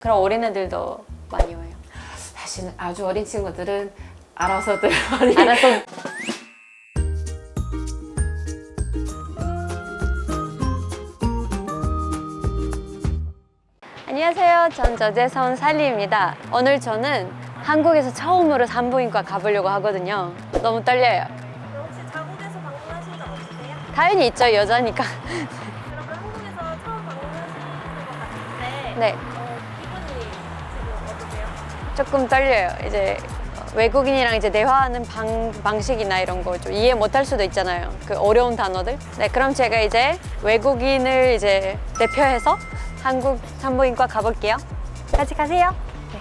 그럼 어린애들도 많이 와요? 사실은 아주 어린 친구들은 알아서들 많이 알아서. 안녕하세요. 전 저제서 온 살리입니다. 오늘 저는 한국에서 처음으로 산부인과 가보려고 하거든요. 너무 떨려요. 혹시 자국에서 방문하신 적 없으세요? 당연히 있죠, 여자니까. 그러면 한국에서 처음 방문하신 것 같은데 네, 기분이 지금 어떠세요? 조금 떨려요. 이제 외국인이랑 이제 대화하는 방식이나 이런 거 좀 이해 못할 수도 있잖아요. 그 어려운 단어들. 네, 그럼 제가 이제 외국인을 이제 대표해서 한국 산부인과 가볼게요. 같이 가세요. 네.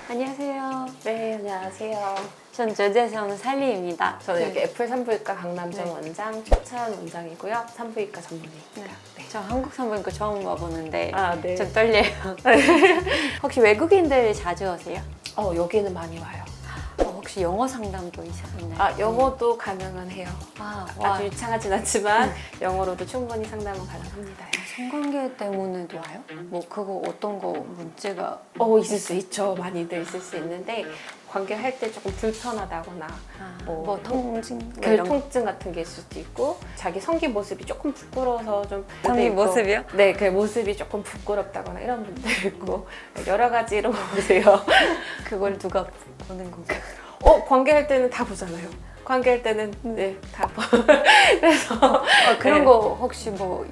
안녕하세요. 네, 안녕하세요. 전 저제에서 온 살리입니다. 저는 여기 애플 산부인과 강남점 네. 원장 최찬 원장이고요. 산부인과 전문의입니다. 네. 저 한국 산부인과 처음 와보는데 아, 네. 좀 떨려요. 혹시 외국인들 자주 오세요? 여기는 많이 와요. 혹시 영어 상담도 있나요? 아, 영어도 가능은 해요. 와. 아주 유창하진 않지만 영어로도 충분히 상담은 가능합니다. 성관계 때문에도 와요? 뭐 그거 어떤 거 문제가 있을 수 있죠. 많이들 있을 수 있는데 관계할 때 조금 불편하다거나 뭐 통증? 뭐 그 이런 거? 통증 같은 게 있을 수도 있고 자기 성기 모습이 조금 부끄러워서 좀 성기 있고, 모습이요? 네, 그 모습이 조금 부끄럽다거나 이런 분들 있고 여러 가지로 보세요. 그걸 누가 보는 건가? 관계할 때는 다 보잖아요. 관계할 때는 네, 다 봐. 그래서 그런 네. 거 혹시 뭐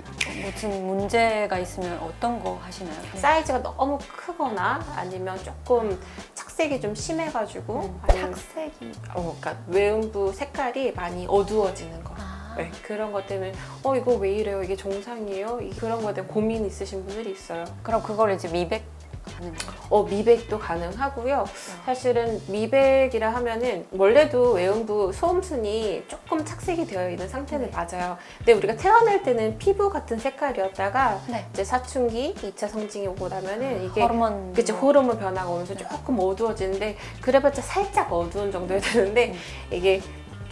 무슨 문제가 있으면 어떤 거 하시나요? 사이즈가 너무 크거나 아니면 조금 착색이 좀 심해가지고 아니면 착색이 그러니까 외음부 색깔이 많이 어두워지는 거. 네, 그런 것 때문에 이거 왜 이래요? 이게 정상이에요? 그런 거에 대한 고민 있으신 분들이 있어요. 그럼 그걸 이제 미백 하는 거? 미백도 가능하고요. 사실은 미백이라 하면은 원래도 외음부 소음순이 조금 착색이 되어 있는 상태는 맞아요. 근데 우리가 태어날 때는 피부 같은 색깔이었다가 네. 이제 사춘기, 2차 성징이 오고 나면은 이게 호르몬 그치, 호르몬 변화가 오면서 조금 어두워지는데 그래봤자 살짝 어두운 정도야 되는데 이게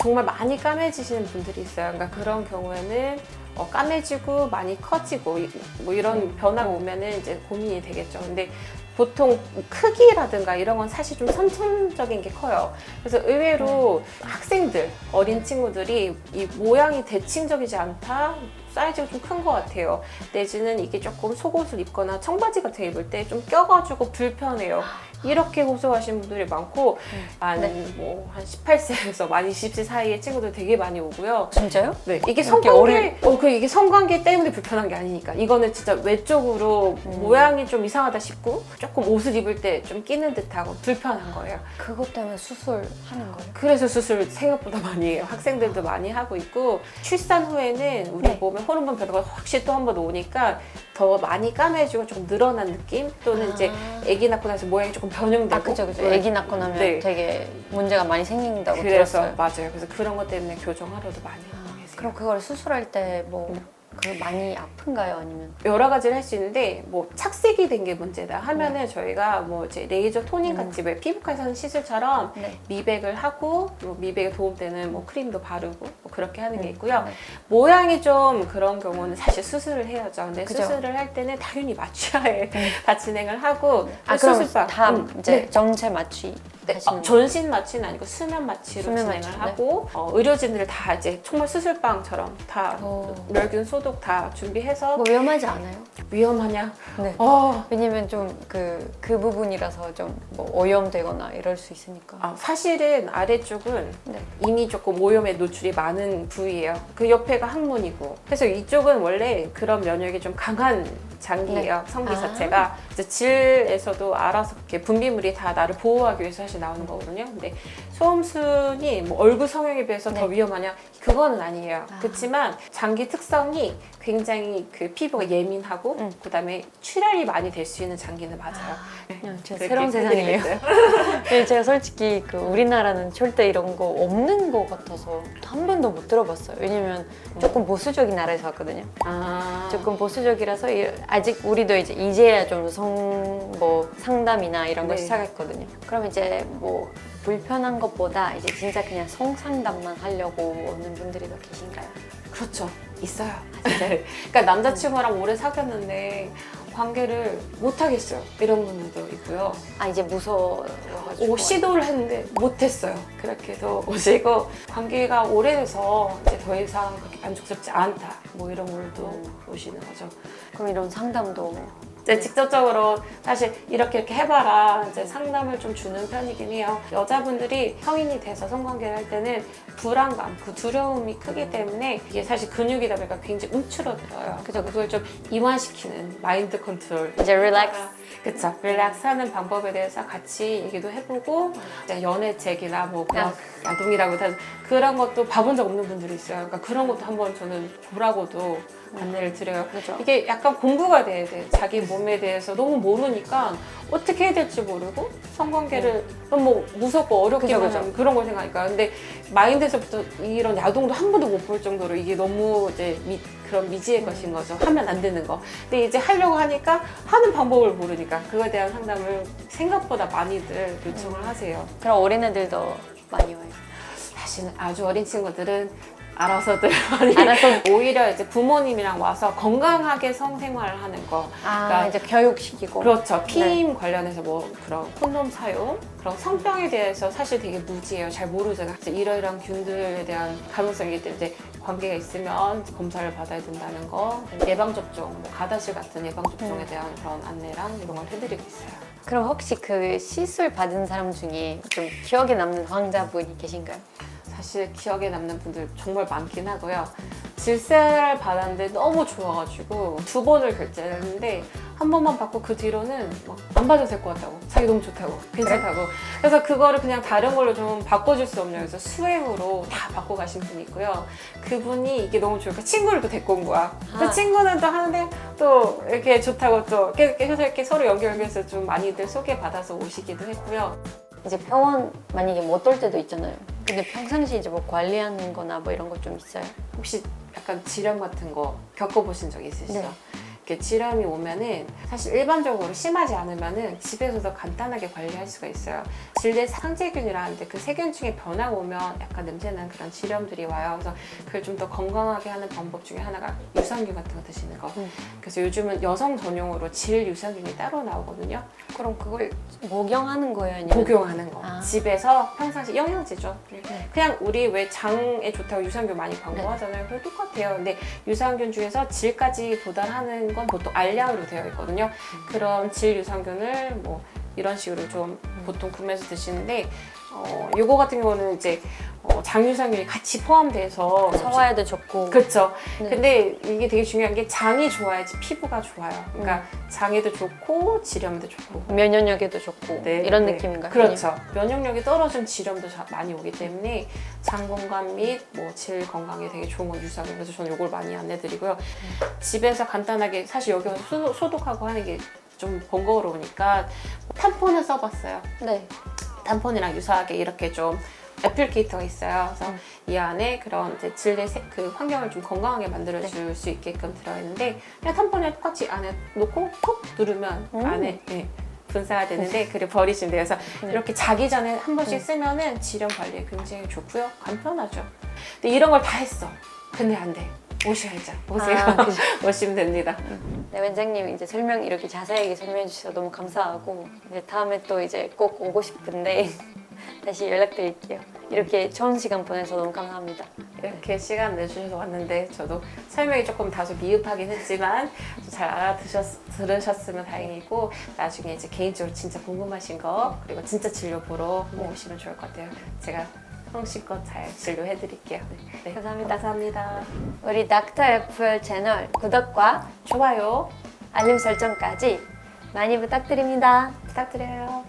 정말 많이 까매지시는 분들이 있어요. 그러니까 그런 경우에는 까매지고 많이 커지고 뭐 이런 변화가 오면은 이제 고민이 되겠죠. 근데 보통 크기라든가 이런 건 사실 좀 선천적인 게 커요. 그래서 의외로 학생들, 어린 친구들이 이 모양이 대칭적이지 않다, 사이즈가 좀 큰 것 같아요. 내지는 이게 조금 속옷을 입거나 청바지 같은 거 입을 때 좀 껴가지고 불편해요. 이렇게 호소하시는 분들이 많고 한 18세에서 만 20세 사이의 친구들 되게 많이 오고요. 진짜요? 네, 이게 성관계, 이게 성관계 때문에 불편한 게 아니니까. 이거는 진짜 외적으로 모양이 좀 이상하다 싶고 조금 옷을 입을 때 좀 끼는 듯하고 불편한 거예요. 그것 때문에 수술하는 거예요? 그래서 수술 생각보다 많이 해요. 학생들도 많이 하고 있고 출산 후에는 우리 네. 몸에 호르몬 변화가 확실히 또 한 번 오니까 더 많이 까매지고 조금 늘어난 느낌 또는 이제 아기 낳고 나서 모양이 조금 변형되고 그죠. 네. 아기 낳고 나면 네. 되게 문제가 많이 생긴다고 그래서 들었어요. 맞아요. 그래서 그런 것 때문에 교정하러도 많이 하고 계세요. 그럼 그걸 수술할 때 뭐 많이 아픈가요? 아니면 여러 가지를 할 수 있는데 뭐 착색이 된 게 문제다 하면은 저희가 뭐 이제 레이저 토닝 같이 왜 피부과에서 하는 시술처럼 네. 미백을 하고 뭐 미백에 도움되는 뭐 크림도 바르고 뭐 그렇게 하는 게 있고요. 네. 모양이 좀 그런 경우는 사실 수술을 해야죠. 근데 그죠. 수술을 할 때는 당연히 맞춰야 다 진행을 하고 그럼 수술방 다 이제 네. 전체 마취 네, 하시는 거예요? 전신 마취는 아니고 수면 마취로 수면 진행을 마취, 하고 의료진들 다 이제 정말 수술방처럼 다 멸균 소독 다 준비해서 뭐 위험하지 않아요? 위험하냐? 네. 어, 왜냐면 좀 그 부분이라서 좀 뭐 오염되거나 이럴 수 있으니까. 사실은 아래쪽은 네. 이미 조금 오염에 노출이 많은 부위예요. 그 옆에가 항문이고. 그래서 이쪽은 원래 그런 면역이 좀 강한 장기예요. 성기 자체가. 그래서 질에서도 알아서 이렇게 분비물이 다 나를 보호하기 위해서 사실 나오는 거거든요. 근데 소음순이 뭐 얼굴 성형에 비해서 더 위험하냐? 그거는 아니에요. 그렇지만 장기 특성이 굉장히 그 피부가 예민하고 그다음에 출혈이 많이 될 수 있는 장기는 맞아요. 저 그렇게 새로운 세상이에요. 해드리겠어요. 네, 제가 솔직히 그 우리나라는 절대 이런 거 없는 거 같아서 한 번도 못 들어봤어요. 왜냐면 조금 보수적인 나라에서 왔거든요. 조금 보수적이라서 아직 우리도 이제야 좀 뭐 상담이나 이런 걸 네. 시작했거든요. 그럼 이제 뭐 불편한 것보다 이제 진짜 그냥 성상담만 하려고 오는 분들이 더 계신가요? 그렇죠. 있어요. 그러니까 남자친구랑 오래 사귀었는데 관계를 못 하겠어요. 이런 분들도 있고요. 아 이제 무서워가지고. 시도를 했는데 못했어요. 그렇게 해서 오시고 관계가 오래돼서 이제 더 이상 그렇게 만족스럽지 않다. 뭐 이런 분들도 오시는 거죠. 그럼 이런 상담도 이제 직접적으로 사실 이렇게 해봐라 이제 상담을 좀 주는 편이긴 해요. 여자분들이 성인이 돼서 성관계를 할 때는 불안감, 그 두려움이 크기 때문에 이게 사실 근육이다 보니까 굉장히 움츠러들어요. 그래서 그걸 좀 이완시키는 마인드 컨트롤. 이제 릴렉스. 그쵸. 릴렉스 하는 방법에 대해서 같이 얘기도 해보고 이제 연애책이나 뭐 그런 야동이라고 해서 그런 것도 봐본 적 없는 분들이 있어요. 그러니까 그런 것도 한번 저는 보라고도 안내를 드려요. 그죠. 이게 약간 공부가 돼야 돼. 자기 몸에 대해서 너무 모르니까 어떻게 해야 될지 모르고 성관계를 너무 무섭고 어렵게만 그죠. 하는 그런 걸 생각하니까. 근데 마인드에서부터 이런 야동도 한 번도 못 볼 정도로 이게 너무 이제 그런 미지의 것인 거죠. 하면 안 되는 거. 근데 이제 하려고 하니까 하는 방법을 모르니까 그거에 대한 상담을 생각보다 많이들 요청을 하세요. 그럼 어린애들도 많이 와요. 사실은 아주 어린 친구들은 알아서들 많이 알아서. 오히려 이제 부모님이랑 와서 건강하게 성생활을 하는 거. 아 그러니까 이제 교육시키고. 그렇죠. 피임 관련해서 뭐 그런 콘돔 사용, 그런 성병에 대해서 사실 되게 무지해요. 잘 모르잖아요. 이제 이러이러한 균들에 대한 가능성이 있을 때 관계가 있으면 검사를 받아야 된다는 거, 예방접종, 뭐 가다실 같은 예방접종에 대한 그런 안내랑 이런 걸 해드리고 있어요. 그럼 혹시 그 시술 받은 사람 중에 좀 기억에 남는 환자분이 계신가요? 사실 기억에 남는 분들 정말 많긴 하고요. 질세를 받았는데 너무 좋아가지고 2번을 결제를 했는데 한 번만 받고 그 뒤로는 막 안 받아도 될 것 같다고, 자기 너무 좋다고, 괜찮다고. 그래서 그거를 그냥 다른 걸로 좀 바꿔줄 수 없냐고 해서 수액으로 다 바꿔 가신 분이 있고요. 그분이 이게 너무 좋으니까 친구를 또 데리고 온 거야. 그 친구는 또 하는데 또 이렇게 좋다고 또 이렇게 서로 연결해서 좀 많이들 소개받아서 오시기도 했고요. 이제 병원 만약에 못 올 때도 있잖아요. 근데 평상시 이제 뭐 관리하는 거나 뭐 이런 거 좀 있어요? 혹시 약간 질염 같은 거 겪어보신 적 있으시죠? 네. 이렇게 질염이 오면은 사실 일반적으로 심하지 않으면은 집에서도 간단하게 관리할 수가 있어요. 질내 상재균이라는데 그 세균 중에 변화가 오면 약간 냄새나는 그런 질염들이 와요. 그래서 그걸 좀 더 건강하게 하는 방법 중에 하나가 유산균 같은 거 드시는 거. 그래서 요즘은 여성 전용으로 질 유산균이 따로 나오거든요. 그럼 그걸 목용하는 거예요? 아니면? 복용하는 거. 아. 집에서 평상시 영양제죠. 네. 그냥 우리 왜 장에 좋다고 유산균 많이 광고하잖아요. 그거 똑같아요. 근데 유산균 중에서 질까지 도달하는 건 보통 알약으로 되어 있거든요. 그런 질 유산균을 뭐 이런 식으로 좀 보통 구매해서 드시는데 요거 같은 경우는 이제 장유산균이 같이 포함돼서 소화에도 좋고. 그렇죠. 네. 근데 이게 되게 중요한 게 장이 좋아야지 피부가 좋아요. 그러니까 장에도 좋고 질염도 좋고 면역력에도 좋고 네, 이런 네. 느낌인가요? 그렇죠. 면역력이 떨어진 질염도 많이 오기 때문에 장 건강 및 뭐 질 건강에 되게 좋은 건 유산균. 그래서 저는 이걸 많이 안내드리고요. 집에서 간단하게 사실 여기 와서 소독하고 하는 게 좀 번거로우니까 탐폰을 써봤어요. 네. 탐폰이랑 유사하게 이렇게 좀 애플리케이터가 있어요. 그래서 이 안에 그런 이제 질내 그 환경을 좀 건강하게 만들어줄 수 있게끔 들어있는데 그냥 탐폰을 똑같이 안에 놓고 톡 누르면 안에 분사가 되는데 그리고 버리시면 돼요. 그래서 이렇게 자기 전에 한 번씩 쓰면은 질염 관리에 굉장히 좋고요. 간편하죠. 근데 이런 걸 다 했어. 근데 안 돼. 오셔야죠. 오세요. 아, 그죠. 오시면 됩니다. 네, 원장님 이제 설명 이렇게 자세하게 설명해 주셔서 너무 감사하고 이제 다음에 또 이제 꼭 오고 싶은데 다시 연락드릴게요. 이렇게 좋은 시간 보내서 너무 감사합니다. 이렇게 시간 내주셔서 왔는데 저도 설명이 조금 다소 미흡하긴 했지만 잘 알아들으셨으면 다행이고 나중에 이제 개인적으로 진짜 궁금하신 거 그리고 진짜 진료 보러 한번 오시면 좋을 것 같아요. 제가 성실껏 잘 진료해드릴게요. 네, 감사합니다. 감사합니다. 우리 닥터 애플 채널 구독과 좋아요 알림 설정까지 많이 부탁드립니다. 부탁드려요.